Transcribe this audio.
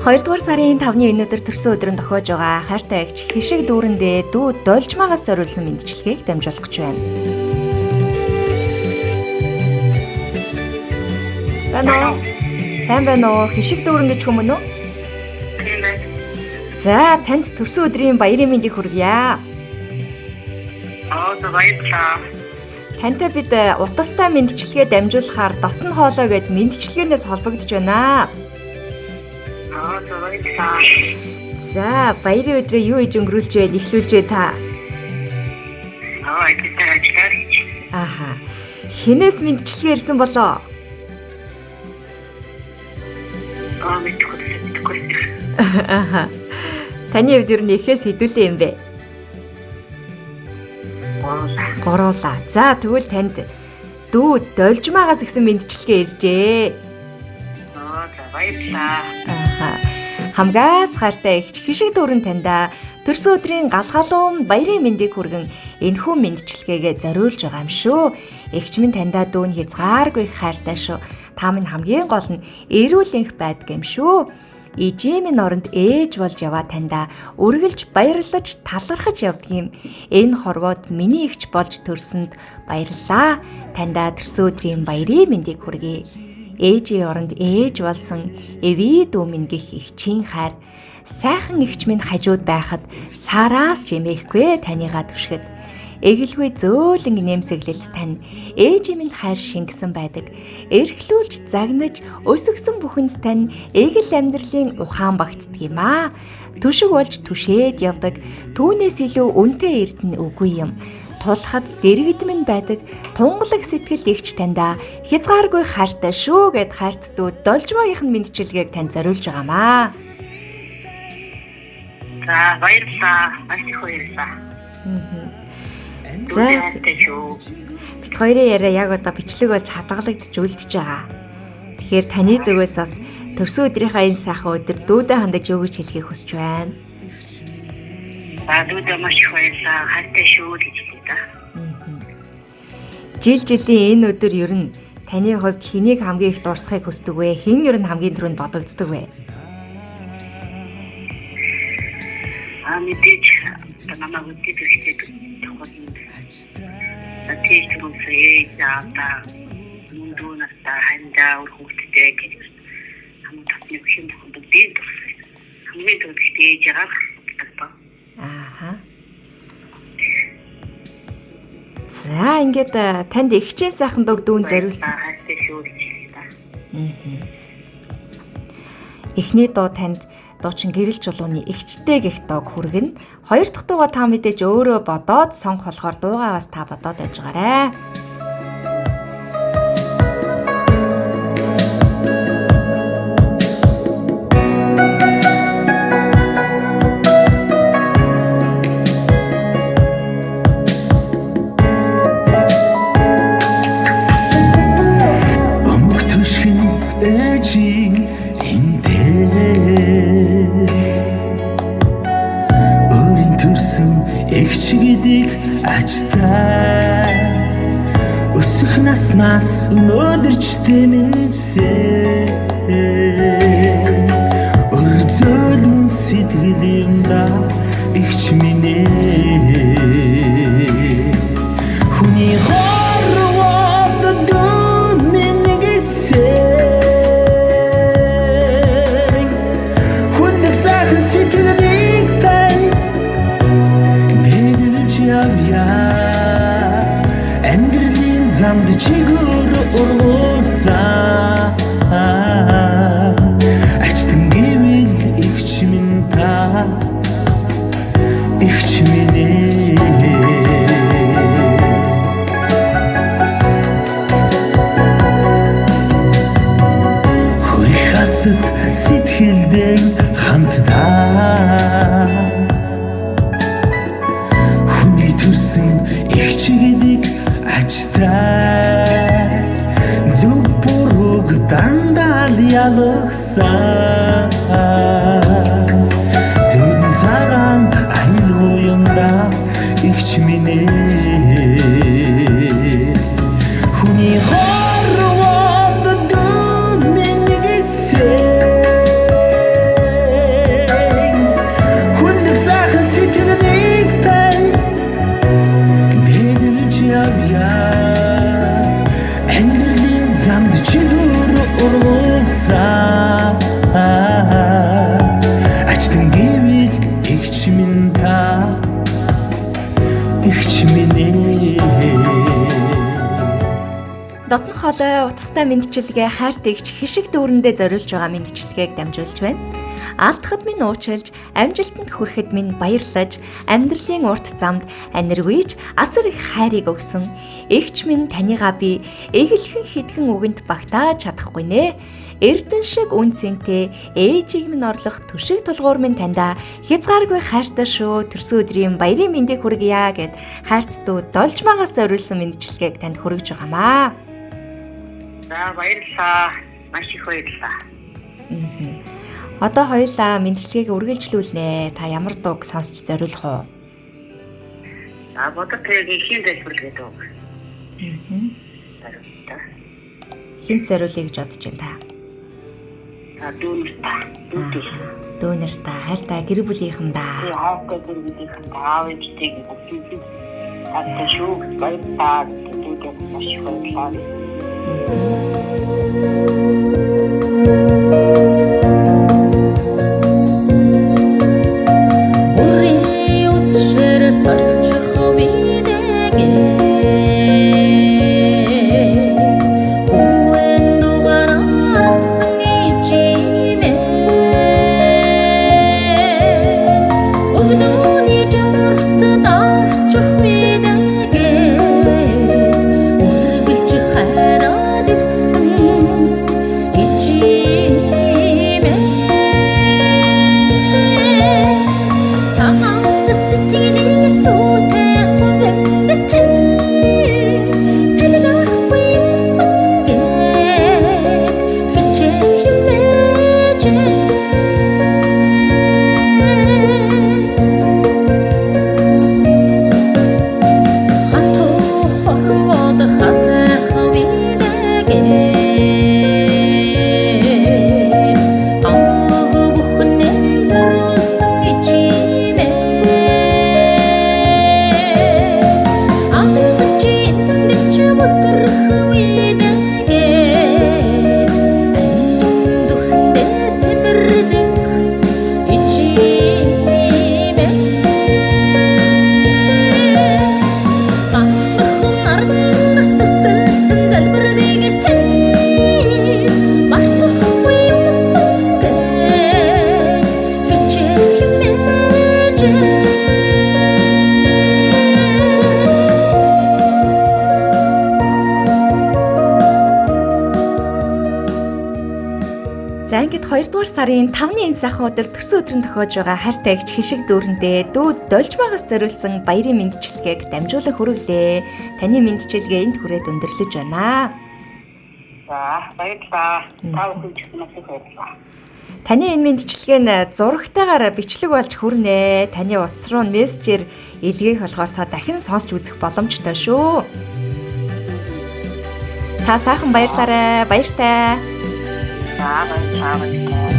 2 дугаар сарын 5-ны өнөөдөр төрсөн өдрөнд тохиож байгаа хайртай эгч хишиг дүүрэндээ дүү Должмагаас зориулсан мэндчилгээг дамжуулах гэж байна. Байна уу? Сайн байна уу? Хишиг дүүрэн гэж хүмүүн үү? Тийм байна. За, танд төрсөн өдрийн баярын мэндийг хүргье. Баярлалаа. Тантай бид утастай мэндчилгээ дамжуулахаар дотн хоолой гэд мэндчилгээнээс холбогдож байна. Баярлалаа. За, баярын өдрөө юу хийж өнгөрүүлж байна? Эхлүүлж бай та. Ажлаар хийж. Аха. Хинээс мэндчилгээ ирсэн болоо? Мэдгүй. Аха. Таны хувьд юу н ихээс хэдүүлээ юм бэ? Гуруулаа. За, тэгвэл танд дүү Должмагаас гисэн мэндчилгээ иржээ. Баярлалаа. Аха. Хамгаас хайртай эгч хишиг дүүрэн таньда төрсөн өдрийн галгалуун баярын мэндийг хүргэн энэхүү мэндчилгээгээ зориулж байгаа юм шүү. Эгч минь таньда дүүн хязгааргүй их хайртай шүү. Та минь хамгийн гол нь эрүүл энх байдаг юм шүү. Ижимийн оронд ээж болж яваа таньда үргэлж баярлаж талархаж явдаг юм. Энэ хорвоод миний эгч болж төрсөнд баярлалаа. Таньда төрсөн өдрийн баярын мэндийг хүргэе. Ээжийн оронд ээж болсон эви дүү минь гих эгчийн хайр. Сайхан эгч минь хажууд байхад сараас ч эмээхгүй таныгаа түшгэд. Эгэлгүй зөөлөн нэмсэглэлт тань ээжийн минь хайр шингэсэн байдаг. Эрхлүүлж загнаж өсгсөн бүхэнд тань эгэл амьдралын ухаан багтдаг юм аа. Түшиг болж түшээд явдаг. Түүнээс илүү үнэтэй эрдэнэ үгүй юм. Тулахад дэргэд минь байдаг. Тунгалаг сэтгэлд эгч таньда хязгааргүй хайртай шүү гэд хайрт дүү Должмагийнх нь мэндчилгээг тань зориулж байгаамаа. За, баярлалаа. Баярлалаа. За, бид хоёрын яриа яг одоо бичлэг болж хадгалагдж үлдчихэж байгаа. Тэгэхээр таны зүгээс бас төрсөн өдрийнхөө энэ сайхан өдөр дүүдэ хандаж юу гэж хэлхийг хүсэж байна. Дүүдэ маш баярлалаа. Хайртай шүү гэж хэлээ да. Жилийн энэ өдөр ер нь таны хувьд хэнийг хамгийн их дурсахыг хүсдэг вэ? Хэн ер нь хамгийн түрүүнд бодогддог вэ? Мэдээж намайг үдээд ирэх тохиолдолд тийч түрүүсээ яата мундунаас хандаа өрхөвдтэй гэж хамгийн татны юм бүгдийг дурсах. Хамгийн түрүүндээ яагаад болдог. Ааха. За, ингээд танд эгчийн сайхан дуг дүүн зориулсан. Эхний дуу танд дуучин гэрэл чулууны эгчтэй гэх дог хүргэн. Хоёр дахь дууга та мэдээж өөрөө бодоод сонгох болохоор дуугаа бас та бодоод байж байгаарэ. Өсөх наснаас өнөөдөрч тэмэнсээ өрзөөлөн сэтгэлэмда эгч минь хүний хорвоод дүүн минь гэсэн хүлэг сайхан сэтгэлийг тань бэлж явъя замд чигүр ургуулсан ачтан гэвэл эгч минь та эгч минь хөрх хасад сэтгэлдээ хамтдаа хүний төрсөн эгч гэдэг ачтай зөв бурууг дандаа ялгсан зөвлөн цагаан аюул юмда эгч минь хүний хорвоод дүүн минь гэсэн гал утастай мэдчилгээ хайртайгч хишиг дүүрэндээ зориулж байгаа мэдчилгээг дамжуулж байна. Алдахад минь уучлж, амжилтанд хүрэхэд минь баярлаж, амьдралын урт замд аниргүйж асар их хайрыг өгсөн. Эгч минь танийгаа би эглхэн хитгэн үгэнд багтааж чадахгүй нэ. Эрдэн шиг үн цэнтэй ээжийг минь орлох түшиг тулгуур минь таньда хязгааргүй хайртай шүү. Төрсөн өдрийн баярын мэндийг хүргье гэд хайрт дүү Должмаагаас зориулсан мэдчилгээг танд хүргэж байгаамаа. За баярлалаа. Маш их баярлалаа. Одоо хоёулаа мэдчилгээг үргэлжлүүлнэ. Та ямар дууг сонсч зориулах уу? Бодот яг ихийн залбирал гэдэг үг. Хинт зориулъя гэж бодож байна та? Дүүнэр та хайртай гэр бүлийнхэндээ. Хайртай гэр бүлийнхэндээ аав ээжтэйг бүгдийг тавтай шүү. Баярлалаа. Дүүдэд маш их баярлалаа. За ингээд 2 дугаар сарын 5-ны энэ сайхан өдөр төрсөн өдрөнд тохиож байгаа хайртай эгч хишиг дүүрэндээ дүү Должмаагаас зориулсан баярын мэдчилгээг дамжуулан хүргэлээ. Таны мэдчилгээ энд хүрээд өндөрлөж байна. За баярлалаа. Та бүхэнд маш их баярлалаа. Таны энэ мэдчилгээ нь зурагтайгаар бичлэг болж хүрнэ. Таны утас руу мессежээр илгээх болохоор та дахин сонсч үзэх боломжтой шүү. Та сайхан баярлаарай. Баяртай. За баярлалаа.